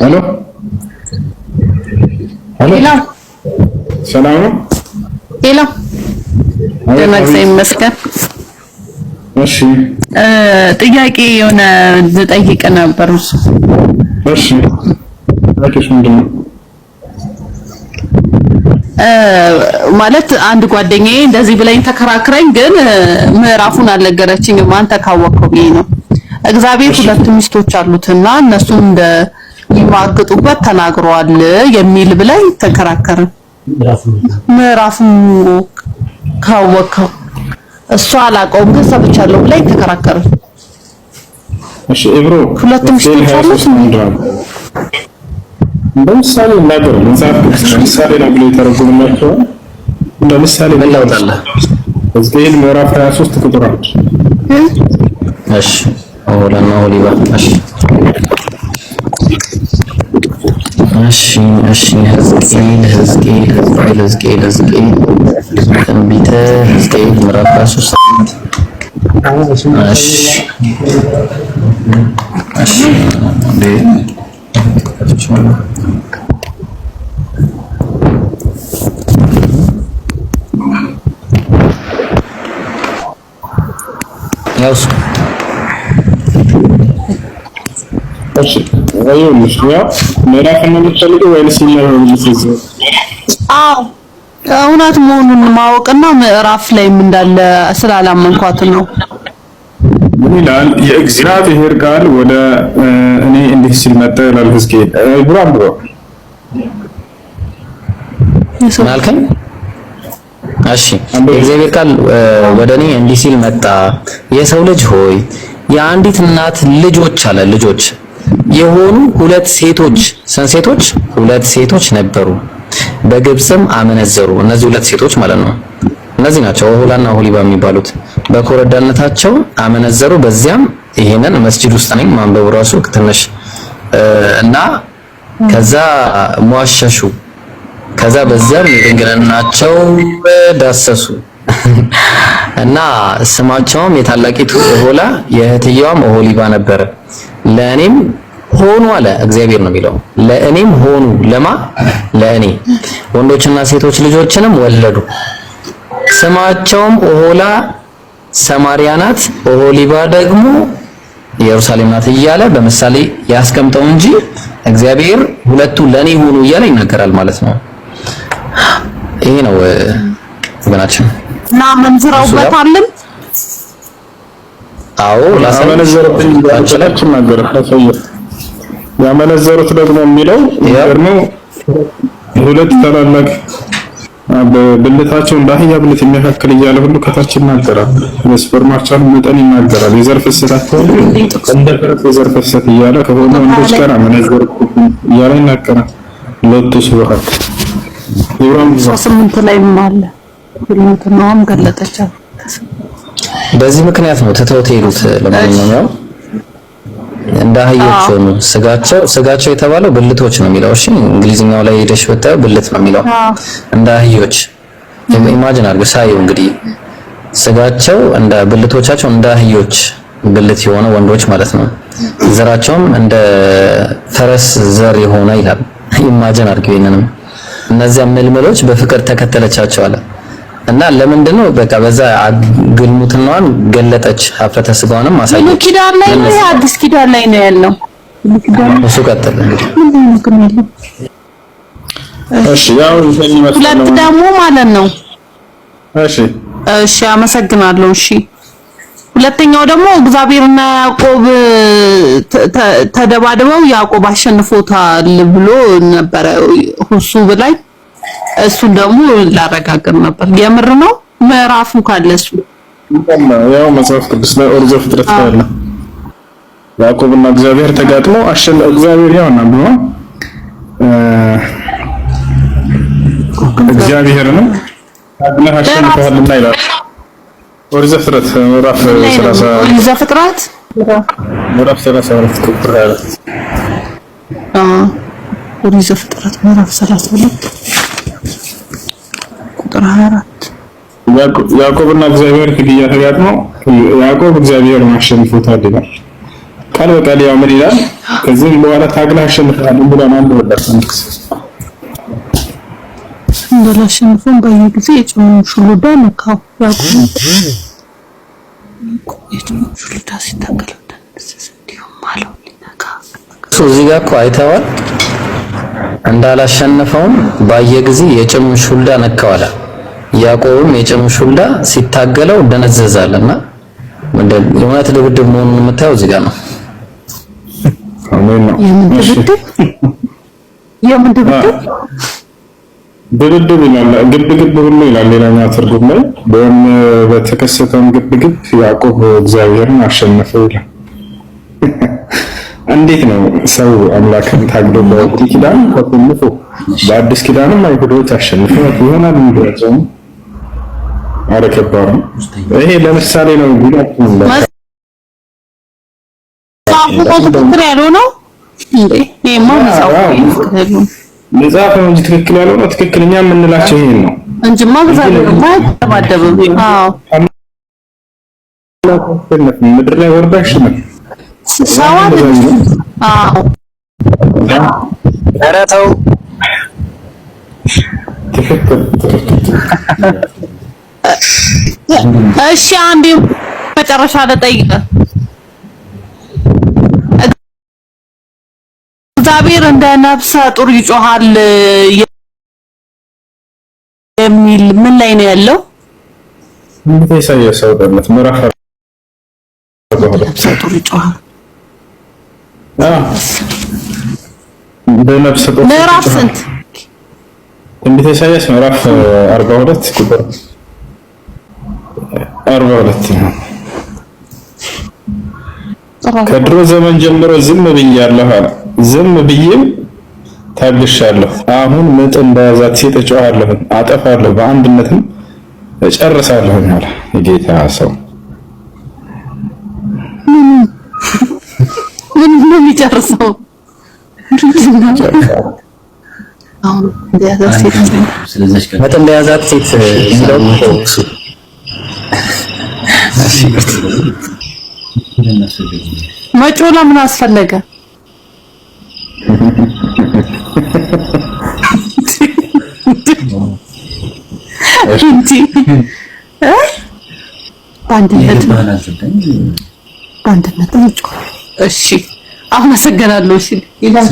ሄሎ ሄሎ ሰላም ነው። ሄሎ ደህና ይመስገን። እሺ ጥያቄ የሆነ ልጠይቅ ነበር። እሺ ታዲያ ምንድን ነው? ማለት አንድ ጓደኛዬ እንደዚህ ብለኝ ተከራክረኝ፣ ግን ምዕራፉን አልነገረችኝም። አንተ ካወቅከው ብዬ ነው። እግዚአብሔር ሁለት ሚስቶች አሉትና እነሱን እንደሚማግጡበት ተናግረዋል የሚል ብለኝ ተከራከረ። ምዕራፉን ካወቅከው እሷ አላውቀውም ግን ሰምቻለሁ ብለኝ ተከራከረ። እሺ ኢብሮ ሁለት ሚስቶች አሉት ለምሳሌ ነገር ለምሳሌ ነው ብሎ የተረጎመላቸው ለምሳሌ በላውታለ ሕዝቅኤል ምዕራፍ 23 ቁጥር 1 እሺ ኦላና ኦሊባ እሺ ሕዝቅኤል ትንቢተ ሕዝቅኤል ምዕራፍ 23 ያውስ እሺ ወይስ ነው ምዕራፍ ነው የምትፈልገው ወይስ ይላል? አዎ እውነት መሆኑን ማወቅና ምዕራፍ ላይም እንዳለ ስላላመንኳት ነው። ምን ይላል? የእግዚአብሔር ቃል ወደ እኔ እንዲህ ሲል መጣ ይላል ሕዝቅኤል ብሎ ማልከም እሺ የእግዚአብሔር ቃል ወደ እኔ እንዲህ ሲል መጣ፣ የሰው ልጅ ሆይ የአንዲት እናት ልጆች አለ ልጆች የሆኑ ሁለት ሴቶች ነበሩ፣ በግብፅም አመነዘሩ። እነዚህ ሁለት ሴቶች ማለት ነው። እነዚህ ናቸው ኦሆላና ኦሆሊባ የሚባሉት። በኮረዳነታቸው አመነዘሩ። በዚያም ይሄንን መስጂድ ውስጥ ነኝ ማንበቡ ራሱ ትንሽ እና ከዛ ሟሸሹ። ከዛ በዚያም የድንግልናቸው ዳሰሱ እና ስማቸውም የታላቂቱ ኦሆላ የእህትየዋም ኦሆሊባ ነበረ። ለእኔም ሆኑ አለ እግዚአብሔር ነው የሚለው። ለእኔም ሆኑ ለማ ለእኔ ወንዶችና ሴቶች ልጆችንም ወለዱ። ስማቸውም ኦሆላ ሰማርያ ናት፣ ኦሆሊባ ደግሞ ኢየሩሳሌም ናት እያለ በምሳሌ ያስቀምጠው እንጂ እግዚአብሔር ሁለቱ ለኔ ሆኑ እያለ ይናገራል ማለት ነው። ይሄ ነው ወገናችን እና መንዝራውበታልም። አዎ ላሰመነዘሩብኝ ባንችላችሁ ነገር ያመነዘሩት ደግሞ የሚለው ነው። ሁለት ታላላቅ በብልታቸው እንዳህያ ብልት የሚያካክል እያለ ሁሉ ከታች ይናገራል። ስፐርማቸው መጠን ይናገራል። የዘር ፍሰታቸው እንደ ፈረስ የዘር ፍሰት እያለ ከሆነ ወንዶች ጋር አመነዘሩ እያለ ይናገራል። ለቱ ሲወራት ኢብራሂም 8 ላይም አለ ሁሉንም ገለጠቻው። በዚህ ምክንያት ነው ትተውት ሄዱት። ለማንኛውም እንደ አህዮች ሆኑ። ስጋቸው የተባለው ብልቶች ነው የሚለው። እሺ እንግሊዝኛው ላይ ሄደሽ ብታዩ ብልት ነው የሚለው። እንደ አህዮች ኢማጂን አድርገው ሳይው እንግዲህ ስጋቸው እንደ ብልቶቻቸው እንደ አህዮች ብልት የሆነ ወንዶች ማለት ነው። ዘራቸውም እንደ ፈረስ ዘር የሆነ ይላል። ኢማጂን አድርገው ይሄንንም እነዚያ ምልምሎች በፍቅር ተከተለቻቸው አለ እና ለምንድን ነው በቃ በዛ ግልሙትናዋን ገለጠች። ሀፍረተ ስጋውንም አሳየች። ብሉይ ኪዳን ላይ ነው አዲስ ኪዳን ላይ ነው ያለው። እሱ ቀጥል እንግዲህ እሺ ያው ሁለት ደግሞ ማለት ነው። እሺ አመሰግናለሁ። እሺ ሁለተኛው ደግሞ እግዚአብሔርና ያዕቆብ ተደባድበው ያዕቆብ አሸንፎታል ብሎ ነበረ ሁሱ ብላይ። እሱን ደግሞ ላረጋግጥ ነበር። የምር ነው ምዕራፉ ካለሱ ያው መጽሐፍ ቅዱስ ላይ ኦሪት ዘፍጥረት ካለ ያዕቆብና እግዚአብሔር ተጋጥሞ እግዚአብሔር ያውና ብሎ እግዚአብሔርንም አድነህ አሸንፈሃልና ይላል። ኦሪት ዘፍጥረት ምዕራፍ 30 ኦሪት ዘፍጥረት ምዕራፍ 32 ቁጥር 24 ኦሪት ዘፍጥረት ምዕራፍ 32 ቁጥር 24 ያዕቆብና እግዚአብሔር ግድያ ተጋጥሞ ያዕቆብ እግዚአብሔርን አሸንፎታል ይላል። ቃል በቃል ያው ምን ይላል? ከዚህም በኋላ ታግለህ አሸንፈሃል ብሏል። አንድ ወዳት እንደላሸንፈን በየጊዜ የጭኑን ሹሉዳ ነካው ያቁም የጭኑን ሹሉዳ ሲታገል እንዲሁም ማለው ሊነካ እዚህ ጋር እኮ አይተዋል። እንዳላሸነፈውም በየጊዜ የጭኑን ሹሉዳ ነካዋል። ያዕቆብም የጭኑን ሹሉዳ ሲታገለው ደነዘዛልና የእውነት ድብድብ መሆኑን የምታየው እዚህ ጋር ነው። አሜን ነው። የምን ድብድብ ድብድብ ይላል፣ ግብግብ ሁሉ ይላል። ሌላኛው ትርጉም ላይ በተከሰተው ግብግብ ያዕቆብ እግዚአብሔርን አሸነፈው ይላል። እንዴት ነው ሰው አምላክን ታግሎ በአዲስ ኪዳን ተቆልፎ በአዲስ ኪዳንም አይሁዶች አሸንፈው ይሆናል እንደዛው አረከባሩ ይሄ ለምሳሌ ነው ጉዳት ነው ትክክል ያልሆነው እንዴ ይሄማ መጽሐፍ ነው እንጂ ትክክል ያልሆነው ትክክለኛ የምንላቸው ይሄን ነው እንጂማ በዛሬማ ተባደበ። አዎ ምድር ላይ ወርዳሽ ነው ሰዋት። አዎ ኧረ ተው ትክክል። እሺ አንዴ መጨረሻ ልጠይቅ። እግዚአብሔር እንደ ነፍሰ ጡር ይጮሃል የሚል ምን ላይ ነው ያለው? እንዴት ኢሳይያስ ወደለት ምዕራፍ ነፍሰ ጡር ይጮሃል። በነፍሰ ጡር ምዕራፍ ስንት? እንዴት ኢሳይያስ ምዕራፍ 42 ቁጥር 42 ነው። ከድሮ ዘመን ጀምሮ ዝም ብያለሁ አለ። ዝም ብዬም ታግሻለሁ። አሁን ምጥ እንደያዛት ሴት እጮሃለሁ፣ አጠፋለሁ፣ በአንድነትም እጨርሳለሁ አለ የጌታ ሰው። ምን ነው የሚጨርሰው? አሁን እንደያዛት ሴት ምጥ እንደያዛት ሴት የሚለው መጮህ ለምን አስፈለገ? በአንድነት መጮህ። እሺ አመሰግናለሁ። እሺ ይላል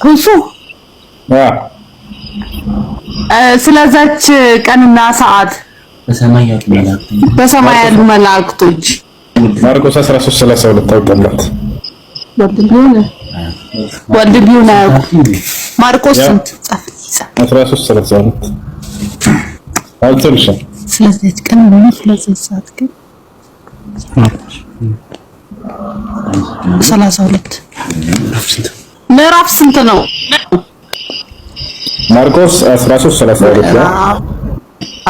ሁሱ ስለዛች ቀንና ሰዓት በሰማይ ያሉ መላእክቶች ማርቆስ 13:32 ታውቃላት። ወልድ ቢሆን አያውቁም። ማርቆስ ስንት ጻፍ? 13:32 አልተልሽም። ስለዚህ ቀን ነው ስለዚህ ሰዓት ግን 32 ምዕራፍ ስንት ነው? ማርቆስ 13:32 ነው።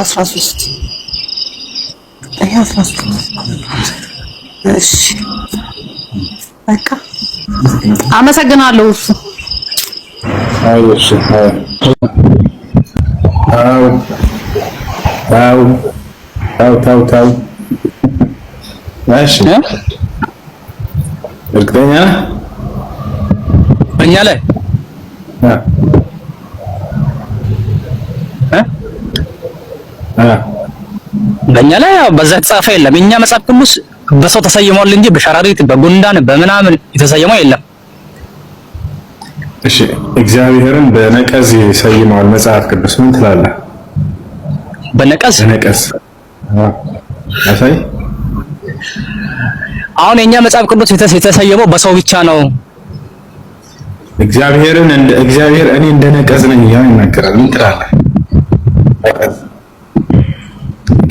13 አይ 13 እሺ በቃ አመሰግናለሁ። እሱ አይሽ ታው እሺ እርግጠኛ በእኛ ላይ በእኛ ላይ በዛ የተጻፈ የለም። የኛ መጽሐፍ ቅዱስ በሰው ተሰይሟል እንጂ በሸራሪት በጉንዳን በምናምን የተሰየመው የለም። እሺ እግዚአብሔርን በነቀዝ ይሰይማል መጽሐፍ ቅዱስ ምን ትላለህ? በነቀዝ አሳይ። አሁን የኛ መጽሐፍ ቅዱስ የተሰየመው በሰው ብቻ ነው። እግዚአብሔር እኔ እንደ ነቀዝ ነኝ ያ ይናገራል። ምን ትላለህ?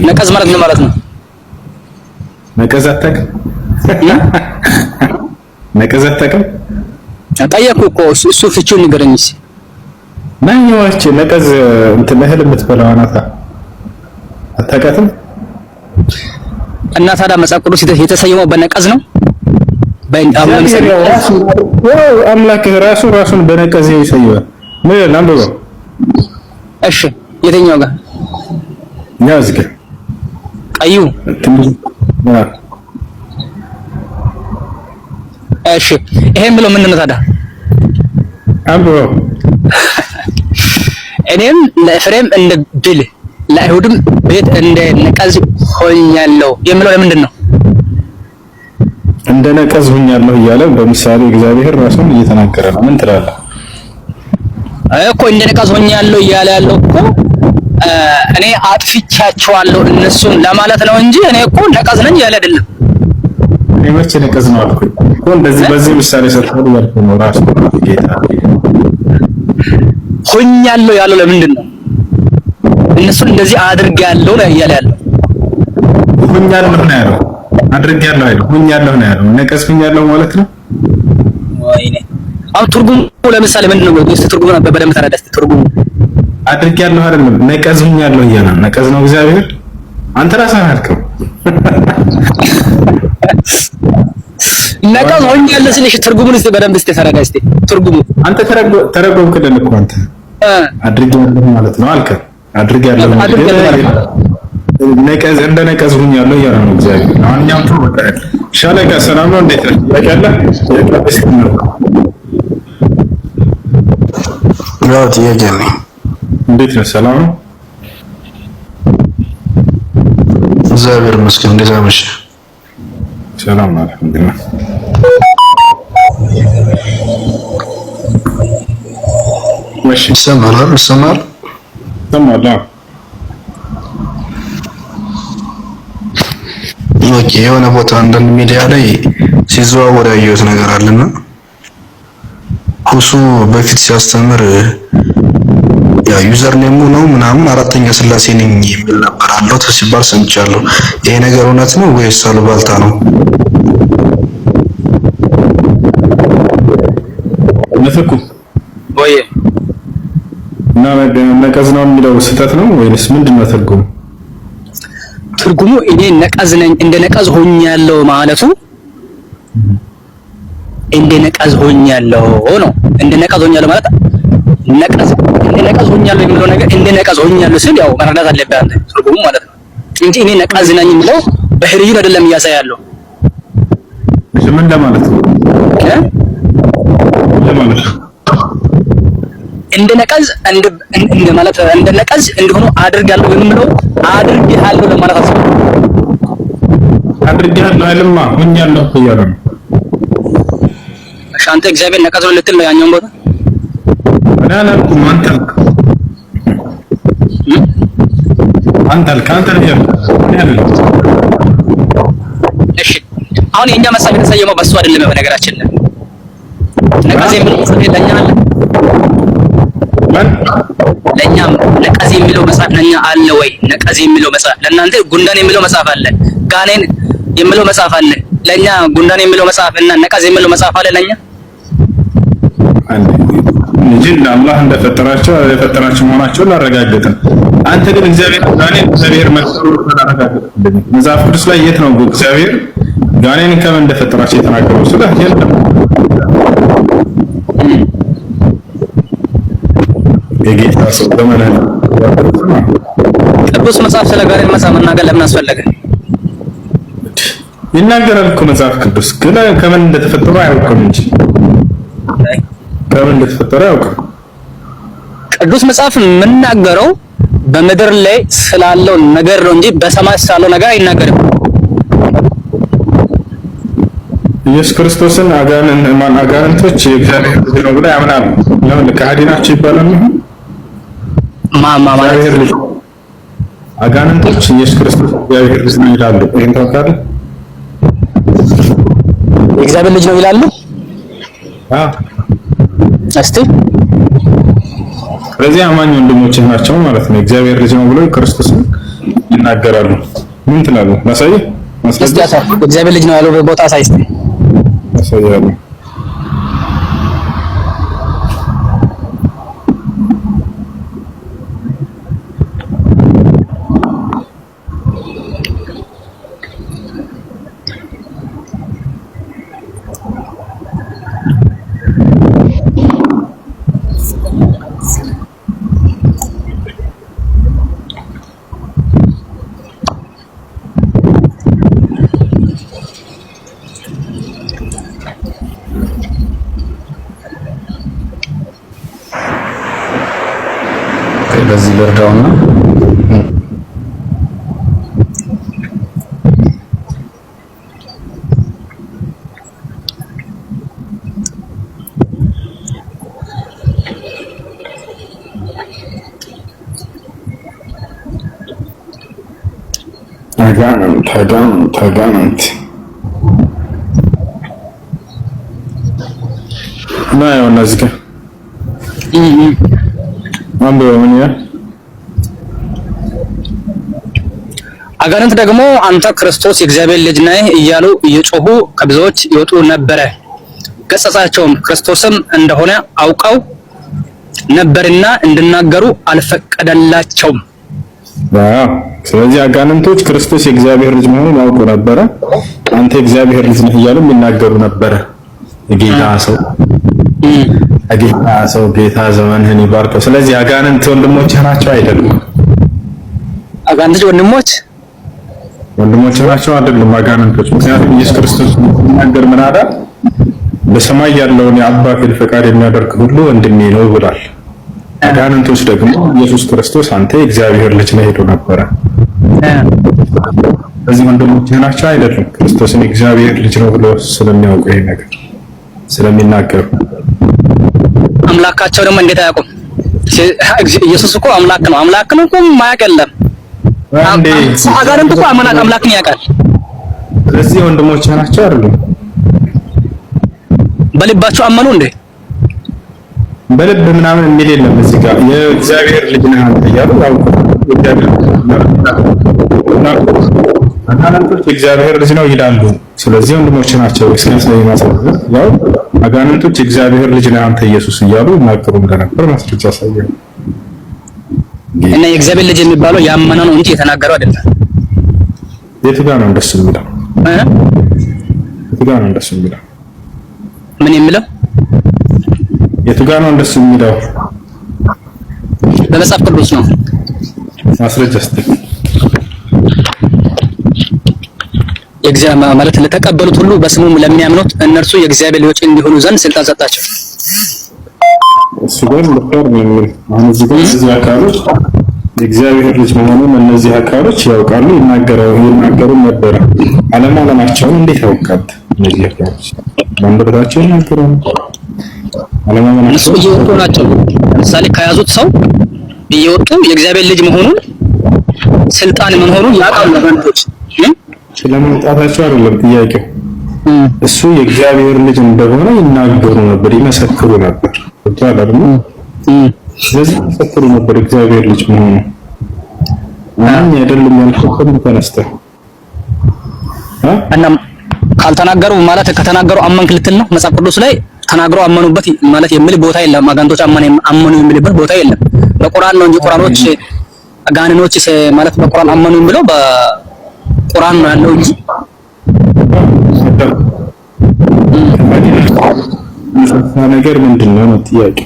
ነቀዝ ማለት ምን ማለት ነው? ነቀዝ አታውቅም? ነቀዝ አታውቅም? ጠየቅኩ እኮ እሱ ፍቺውን ንገረኝ እስኪ። ማንኛውች ነቀዝ እንትን እህል የምትበላው ናታ አታውቃትም? እና ታዲያ መጽሐፍ ቅዱስ የተሰየመው በነቀዝ ነው? አምላክ ራሱን በነቀዝ ይሰይማል። ምን አንብበው። እሺ የትኛው ጋር? ያው እዚህ ጋር ቀዩ እሺ ይሄን ብሎ ምን ነው ታዲያ? አብሮ እኔም ለኤፍሬም እንደ ብል ለአይሁድም ቤት እንደ ነቀዝ ሆኛለሁ የሚለው ለምንድን ነው? እንደ ነቀዝ ሆኛለሁ እያለ በምሳሌ እግዚአብሔር ራሱን እየተናገረ ነው። ምን ትላለህ? እኮ እንደ ነቀዝ ሆኛለሁ እያለ ያለው እኮ እኔ አጥፍቻቸዋለሁ እነሱን ለማለት ነው እንጂ እኔ እኮ ነቀዝ ነኝ እያለ አይደለም። እኔ መቼ ነቀዝ ነው አልኩኝ እኮ። እንደዚህ በዚህ ምሳሌ ሰጥተው ያልኩ ነው ራሱ ጌታ ሆኛለሁ ያለው ለምንድን ነው? እነሱን እንደዚህ አድርጌያለሁ ነው እያለ ያለው። ሆኛለሁ ነው ያለው፣ አድርጌያለሁ አይደል? ሆኛለሁ ነው ያለው። ነቀዝ ሆኛለሁ ማለት ነው። ወይኔ አሁን ትርጉሙ ለምሳሌ ምንድን ነው? እስቲ ትርጉሙን በደንብ ተረዳ። እስቲ ትርጉሙ አድርጌያለሁ አይደለም፣ ነቀዝ ሆኛለሁ እያለ ነው። ነቀዝ ነው እግዚአብሔር። አንተ ራስህ አልከው። ነቀዝ ሆኛለሁ ሲልሽ ትርጉሙን እስቲ በደንብ እስቲ ተረዳ። እስቲ ትርጉሙ አንተ ተረጎምክልን እኮ አንተ አድርጌያለሁ ማለት ነው አልከ። አድርጌያለሁ ነቀዝ እንደ ነቀዝ ሆኛለሁ እያለ ነው እግዚአብሔር። አሁን እኛም ተወጣን። ሻለቃ ሰላም ነው? እንዴት ነህ? ያቀለ ያው ጥያቄ ነው። እንዴት ነህ? ሰላም ነው? እግዚአብሔር ይመስገን። እንዴት አመሸህ? ሰላም ነው አልሐምዱሊላህ። ወሽ ይሰማል? ይሰማል? ኦኬ። የሆነ ቦታ አንዳንድ ሚዲያ ላይ ሲዘዋወር ያየሁት ነገር አለና ሁሱ በፊት ሲያስተምር ያ ዩዘር ኔሙ ነው ምናምን አራተኛ ስላሴ ነኝ የሚል ነበር አለው ሲባል ሰምቻለሁ። ይሄ ነገር እውነት ነው ወይስ አሉባልታ ነው? ነፍኩ ወይ እና ነቀዝ ነው የሚለው ስህተት ነው ወይስ ምንድነው ትርጉሙ? ትርጉሙ እኔ ነቀዝ ነኝ እንደ ነቀዝ ሆኛለሁ ማለቱ እንደ ነቀዝ ሆኛለሁ ነው። እንደ ነቀዝ ሆኛለሁ ማለት ነቀዝ እንደ ነቀዝ ሆኛለሁ የሚለው ነገር እንደ ነቀዝ ሆኛለሁ ሲል ያው መረዳት አለብህ አንተ ትርጉሙ ማለት ነው እንጂ እኔ ነቀዝ ነኝ የሚለው ባህሪውን አይደለም እያሳያለሁ። ምን ለማለት ነው? ለማለት እንደ ነቀዝ እንደ ማለት እንደ ነቀዝ እንደሆነ አድርጋለሁ የሚለው አድርጌሃለሁ ለማለት አስበው። አድርጌሃለሁ አይልማ ሆኛለሁ እያለ ነው። እሺ አንተ እግዚአብሔር ነቀዝ ነው ልትል ነው ያኛውን ቦታ እኔ አላልኩም። አንተ እሺ አሁን የኛ መጽሐፍ የተሰየመው በሱ አይደለም። በነገራችን ላይ ነቀዝ የሚለው መጽሐፍ ለኛ አለ። ለኛም ነቀዝ የሚለው መጽሐፍ ለኛ አለ ወይ? ነቀዝ የሚለው መጽሐፍ ለእናንተ ጉንዳን የሚለው መጽሐፍ አለ፣ ጋኔን የሚለው መጽሐፍ አለ። ለኛ ጉንዳን የሚለው መጽሐፍ እና ነቀዝ የሚለው መጽሐፍ አለ ለኛ እንጂ አላህ እንደፈጠራቸው የፈጠራቸው መሆናቸውን አረጋግጠን። አንተ ግን እግዚአብሔር መሰሩ አረጋግጠን። መጽሐፍ ቅዱስ ላይ የት ነው እግዚአብሔር ጋኔን ከምን እንደፈጠራቸው የተናገረው? ስለህ የለም። የጌታ ሰው በመላል ቅዱስ መጽሐፍ ስለ ጋኔን መናገር ለምን አስፈለገ? ይናገራል እኮ መጽሐፍ ቅዱስ ግን ከምን እንደተፈጠሩ አያውቅም እንጂ ከምን እንደተፈጠረ አያውቅም። ቅዱስ መጽሐፍ የምናገረው በምድር ላይ ስላለው ነገር ነው እንጂ በሰማይ ስላለው ነገር አይናገርም። ኢየሱስ ክርስቶስን አጋንንቶች የእግዚአብሔር ልጅ ነው ብለው ያምናሉ። ለምን ከሃዲ ናቸው ይባላሉ? ማለት አጋንንቶች ኢየሱስ ክርስቶስ የእግዚአብሔር ልጅ ነው ይላሉ። ይሄን ታውቃለህ? የእግዚአብሔር ልጅ ነው ይላሉ። እስቲ ስለዚህ አማኝ ወንድሞች ናቸው ማለት ነው። እግዚአብሔር ልጅ ነው ብለው ክርስቶስን ይናገራሉ። ምን ትላለህ? ማሳየህ እግዚአብሔር ልጅ ነው ያለው ቦታ ሳይስት ያሳያሉ። በዚህ ልርዳውና ታጋንንት ና ያውና እዚህ ጋር ምን ያ አጋንንት ደግሞ አንተ ክርስቶስ የእግዚአብሔር ልጅ ነህ እያሉ እየጮሁ ከብዙዎች ይወጡ ነበረ። ገጸጻቸውም ክርስቶስም እንደሆነ አውቀው ነበርና እንድናገሩ አልፈቀደላቸውም። ስለዚህ አጋንንቶች ክርስቶስ የእግዚአብሔር ልጅ መሆኑን ያውቁ ነበረ። አንተ የእግዚአብሔር ልጅ ነህ እያሉ ይናገሩ ነበረ። ጌታ ሰው ጌታ ዘመንህን ይባርከው። ስለዚህ አጋንንት ወንድሞች ናቸው አይደሉም? አጋንንቶች ወንድሞች ናቸው አይደሉም? አጋንንቶች ምክንያቱም ኢየሱስ ክርስቶስ ሲናገር ምን አለ? በሰማይ ያለውን የአባቴን ፈቃድ የሚያደርግ ሁሉ ወንድሜ ነው ብሏል። አጋንንቶች ደግሞ ኢየሱስ ክርስቶስ አንተ የእግዚአብሔር ልጅ ነህ ሄዶ ነበረ። ስለዚህ ወንድሞች ናቸው አይደሉም? ክርስቶስን የእግዚአብሔር ልጅ ነው ብሎ ስለሚያውቁ ይሄ ነገር ስለሚናገሩ አምላካቸው ደግሞ እንዴት አያውቁም? ኢየሱስ እኮ አምላክ ነው። አምላክ ነው እኮ ማያውቅ የለም። አጋንንት እኮ አምላክን ያውቃል። ስለዚህ ወንድሞች ናቸው አይደሉም? በልባቸው አመኑ እንዴ? በልብ ምናምን የሚል የለም እዚህ ጋር የእግዚአብሔር ልጅ ነህ አንተ እያሉ ያውቁ አጋንንቶች የእግዚአብሔር ልጅ ነው ይላሉ። ስለዚህ ወንድሞች ናቸው። ያው አጋንንቶች የእግዚአብሔር ልጅ ነህ አንተ ኢየሱስ እያሉ ይናገሩ እንደነበር ማስረጃ ያሳያል። እና የእግዚአብሔር ልጅ የሚባለው ያመነ ነው እንጂ የተናገረው አይደለም። የቱ ጋር ነው እንደሱ የሚለው? የቱ ጋር ነው እንደሱ የሚለው? ምን የሚለው? የቱ ጋር ነው እንደሱ የሚለው? በመጽሐፍ ቅዱስ ነው። ማስረጃ ስትል የእግዚአብሔር ማለት ለተቀበሉት ሁሉ በስሙም ለሚያምኑት እነርሱ የእግዚአብሔር ልጆች እንዲሆኑ ዘንድ ስልጣን ሰጣቸው። እሱ ጋር ለፈር ነው። አሁን እዚህ ጋር እዚህ አካሎች የእግዚአብሔር ልጅ መሆኑን እነዚህ አካሎች ያውቃሉ፣ ይናገሩ ነበር። አለማመናቸውን እንዴት ያውቃል? እነዚህ አካሎች በአንደበታቸው ይናገሩ፣ አለማመናቸው እየወጡ ናቸው። ለምሳሌ ከያዙት ሰው እየወጡ የእግዚአብሔር ልጅ መሆኑን ስልጣን መሆኑን ያውቃሉ። ለማንቶች ስለመውጣታቸው አይደለም ጥያቄው። እሱ የእግዚአብሔር ልጅ እንደሆነ ይናገሩ ነበር፣ ይመሰክሩ ነበር። ወጣላሉ። ስለዚህ ይመሰክሩ ነበር እግዚአብሔር ልጅ መሆኑ። ማን አይደለም ያልከው ተነስተህ እና ካልተናገሩ ማለት ከተናገሩ አመንክ ልትል ነው። መጽሐፍ ቅዱስ ላይ ተናግረው አመኑበት ማለት የሚል ቦታ የለም። አጋንንቶች አመኑ የሚልበት ቦታ የለም። በቁርአን ነው እንጂ ቁርአኖች አጋንኖች ማለት በቁርአን አመኑ የሚለው በቁርአን ነው ያለው እንጂ ነገር ምንድነው ነው ጥያቄ?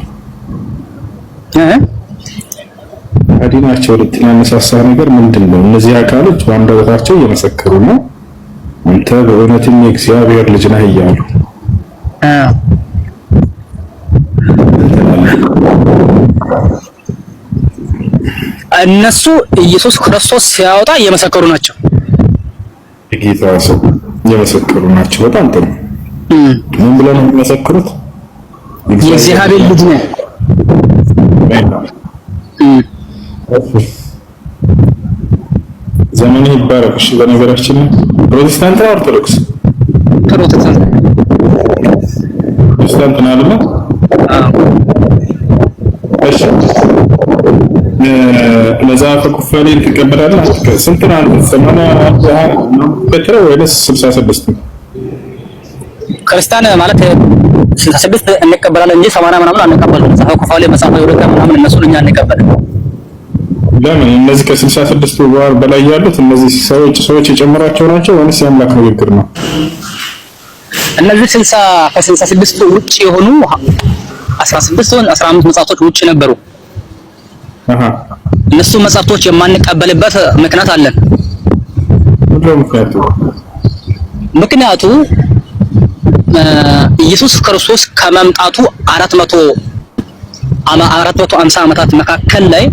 አዲናቸው ለተነሳሳ ነገር ምንድነው? እነዚህ አካሎች በአንደበታቸው እየመሰከሩ ነው አንተ በእውነትም የእግዚአብሔር ልጅ ነህ እያሉ እነሱ ኢየሱስ ክርስቶስ ሲያወጣ እየመሰከሩ ናቸው። ጌታ ሰው እየመሰከሩ ናቸው። በጣም ጥሩ። ምን ብለው ነው የሚመሰክሩት? የእግዚአብሔር ልጅ ነህ። ዘመኑ ይባረክ። እሺ በነገራችን ፕሮቴስታንት ነው ኦርቶዶክስ? ፕሮቴስታንት ነው አይደል? እሺ መጽሐፈ ኩፋሌን ትቀበላለህ? ስንት ነው አንተ? 80 ወይስ 66? ክርስቲያን ማለት 66 እንቀበላለን እንጂ 80 ምናምን አንቀበልም። መጽሐፈ ኩፋሌ መጽሐፈ ይወደቀ ምናምን እነሱን እኛ አንቀበልም። ለምን? እነዚህ ከ66 በላይ ያሉት እነዚህ ሰዎች የጨመሯቸው ናቸው ወይስ የአምላክ ንግግር ነው? እነዚህ 60 ከ66 ውጪ የሆኑ 16 ወይም 15 መጽሐፍቶች ውጪ ነበሩ። እነሱ መጽሐፍቶች የማንቀበልበት ምክንያት አለን። ምክንያቱ ኢየሱስ ክርስቶስ ከመምጣቱ 450 ዓመታት መካከል ላይ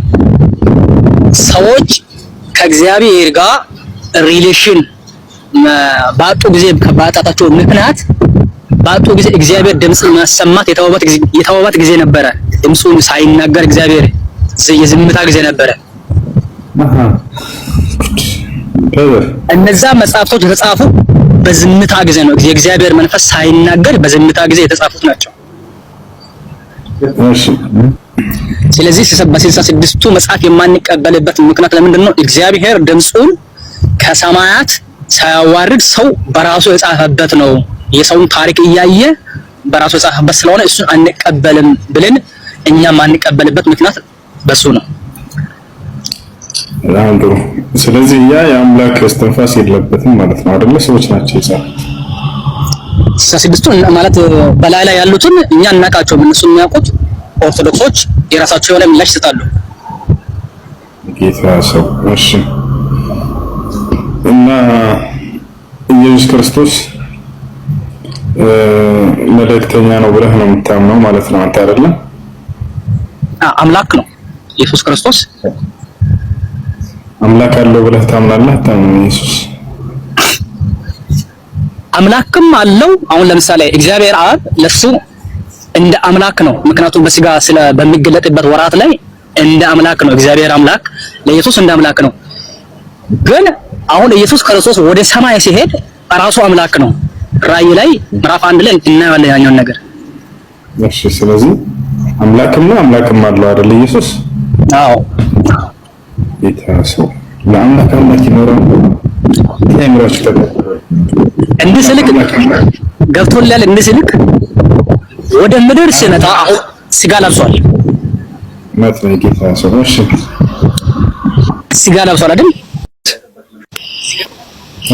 ሰዎች ከእግዚአብሔር ጋር ሪሌሽን ባጡ ጊዜ ከባጣታቸው ምክንያት ባጡ ጊዜ እግዚአብሔር ድምጽን ማሰማት የተወበት ጊዜ ነበረ። ድምጹን ሳይናገር እግዚአብሔር የዝምታ ጊዜ ነበረ። እነዛ መጽሐፍቶች የተጻፉ በዝምታ ጊዜ ነው። የእግዚአብሔር መንፈስ ሳይናገር በዝምታ ጊዜ የተጻፉት ናቸው። ስለዚህ በ66ቱ መጽሐፍ የማንቀበልበት ምክንያት ለምንድን ነው? እግዚአብሔር ድምጹን ከሰማያት ሳያዋርድ ሰው በራሱ የጻፈበት ነው። የሰውን ታሪክ እያየ በራሱ የጻፈበት ስለሆነ እሱን አንቀበልም ብለን እኛ ማንቀበልበት ምክንያት በሱ ነው። አንዱ ስለዚህ የአምላክ እስትንፋስ የለበትም ማለት ነው አይደለ? ሰዎች ናቸው የጻፉት። 66ቱ ማለት በላይ ላይ ያሉትን እኛ እናውቃቸውም፣ እነሱ የሚያውቁት ኦርቶዶክሶች የራሳቸው የሆነ ምላሽ ይሰጣሉ። ጌታ ሰው እሺ። እና ኢየሱስ ክርስቶስ መልእክተኛ ነው ብለህ ነው የምታምነው ማለት ነው አንተ አይደለ? አምላክ ነው ኢየሱስ ክርስቶስ። አምላክ አለው ብለህ ታምናለህ? አታምንም? ኢየሱስ አምላክም አለው። አሁን ለምሳሌ እግዚአብሔር አብ ለሱ እንደ አምላክ ነው። ምክንያቱም በስጋ በሚገለጥበት ወራት ላይ እንደ አምላክ ነው። እግዚአብሔር አምላክ ለኢየሱስ እንደ አምላክ ነው። ግን አሁን ኢየሱስ ክርስቶስ ወደ ሰማይ ሲሄድ ራሱ አምላክ ነው። ራእይ ላይ ምዕራፍ 1 ላይ እናያለን ያኛውን ነገር። እሺ ስለዚህ አምላክም ነው አምላክም አለው አይደል ኢየሱስ? አዎ ይታሰው ለአምላክ አምላክ ይኖራል። ለምራችሁ እንዲህ ስልክ ገብቶላል። እንዲህ ስልክ ወደ ምድር ሲመጣ አሁን ስጋ ለብሷል። ማለት ነው ጌታ ሰው። እሺ ስጋ ለብሷል አይደል?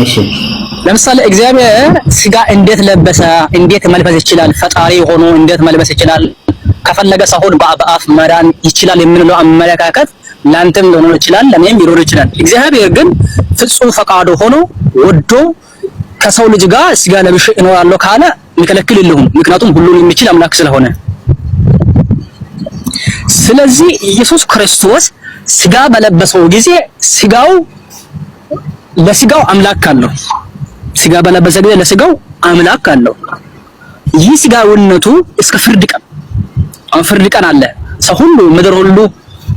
እሺ ለምሳሌ እግዚአብሔር ስጋ እንዴት ለበሰ? እንዴት መልበስ ይችላል? ፈጣሪ ሆኖ እንዴት መልበስ ይችላል? ከፈለገ ሰውን በአፍ መዳን ይችላል የምንለው አመለካከት ላንተም ሊሆን ይችላል፣ ለኔም ሊሆን ይችላል። እግዚአብሔር ግን ፍጹም ፈቃዱ ሆኖ ወዶ ከሰው ልጅ ጋር ስጋ ለብሼ እኖራለሁ ካለ የሚከለክል የለውም። ምክንያቱም ሁሉን የሚችል አምላክ ስለሆነ። ስለዚህ ኢየሱስ ክርስቶስ ስጋ በለበሰው ጊዜ ለስጋው አምላክ አለው። ስጋ በለበሰ ጊዜ ለስጋው አምላክ አለው። ይህ ስጋውነቱ እስከ ፍርድ ቀን አለ። ሰው ሁሉ ምድር ሁሉ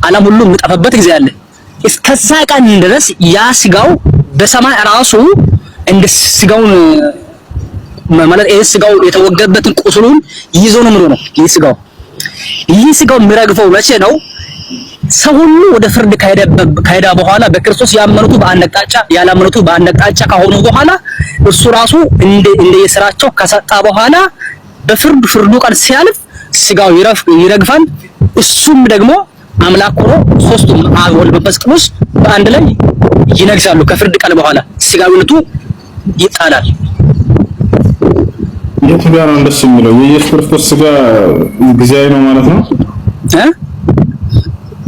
ዓለም ሁሉ የሚጠፋበት ጊዜ አለ። እስከዛ ቀን ድረስ ያ ስጋው በሰማይ ራሱ እንደ ስጋውን ማለት ስጋው የተወገበትን ቁስሉን ይዞ ነው የሚሆነው። ይህ ስጋው የሚረግፈው መቼ ነው? ሰው ሁሉ ወደ ፍርድ ከሄዳ በኋላ በክርስቶስ ያመኑት በአንድ አቅጣጫ ያላመኑት በአንድ አቅጣጫ ከሆኑ በኋላ እሱ ራሱ እንደ የሥራቸው ከሰጣ በኋላ ፍርዱ ቀን ሲያልፍ ስጋው ይረግፋል። እሱም ደግሞ አምላክ ሆኖ ሶስቱም አብ ወልድ መንፈስ ቅዱስ በአንድ ላይ ይነግሳሉ። ከፍርድ ቀን በኋላ ስጋዊነቱ ይጣላል። የቱ ጋር ነው እንደሱ የሚለው? የኢየሱስ ክርስቶስ ስጋ ጊዜያዊ ነው ማለት ነው?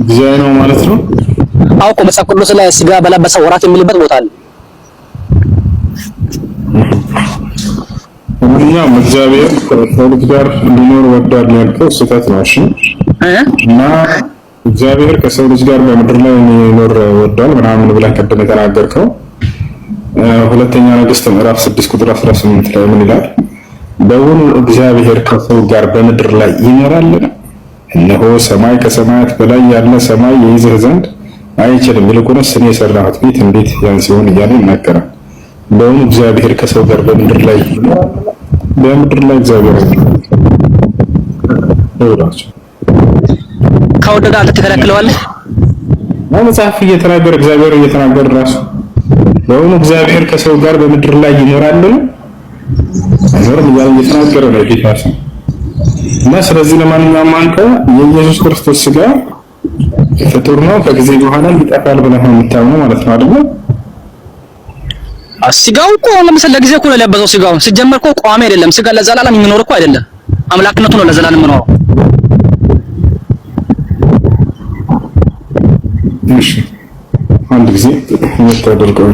ጊዜያዊ ነው ማለት ነው? አውቆ መጽሐፍ ቅዱስ ላይ ስጋ በለበሰ ወራት የሚልበት ቦታ አለ። እኛም እግዚአብሔር ከሰው ልጅ ጋር እንዲኖር ወዷል ያልከው ስህተት ነው። እሺ እና እግዚአብሔር ከሰው ልጅ ጋር በምድር ላይ እንዲኖር ወዷል ምናምን ብለህ ቀደም የተናገርከው ሁለተኛ ነገሥት ምዕራፍ 6 ቁጥር 18 ላይ ምን ይላል? በውኑ እግዚአብሔር ከሰው ጋር በምድር ላይ ይኖራል? እነሆ ሰማይ ከሰማያት በላይ ያለ ሰማይ ይይዝህ ዘንድ አይችልም፣ ይልቁንስ እኔ የሠራሁት ቤት እንዴት ያንስ ይሆን እያለ ይናገራል። በውኑ እግዚአብሔር ከሰው ጋር በምድር ላይ ይኖራል? በምድር ላይ እግዚአብሔር ይኖራል። ከወደደ አንተ ትከለክለዋለህ? መጽሐፍ እየተናገረ እግዚአብሔር እየተናገረ ራሱ በውኑ እግዚአብሔር ከሰው ጋር በምድር ላይ ይኖራል? አይኖርም እያለ እየተናገረ ነው ጌታ ሰው። እና ስለዚህ ለማንኛውም አንተ የኢየሱስ ክርስቶስ ስጋ ፍጡር ነው ከጊዜ በኋላ ይጠፋል ብለህ ነው የምታምነው ማለት ነው አይደል? ስጋው እኮ ለምሳሌ ለጊዜ እኮ ነው የለበሰው። ስጋው ሲጀመር እኮ ቋሚ አይደለም። ስጋ ለዘላለም የሚኖር እኮ አይደለም። አምላክነቱ ነው ለዘላለም የሚኖረው። እሺ አንድ ጊዜ የምታደርገው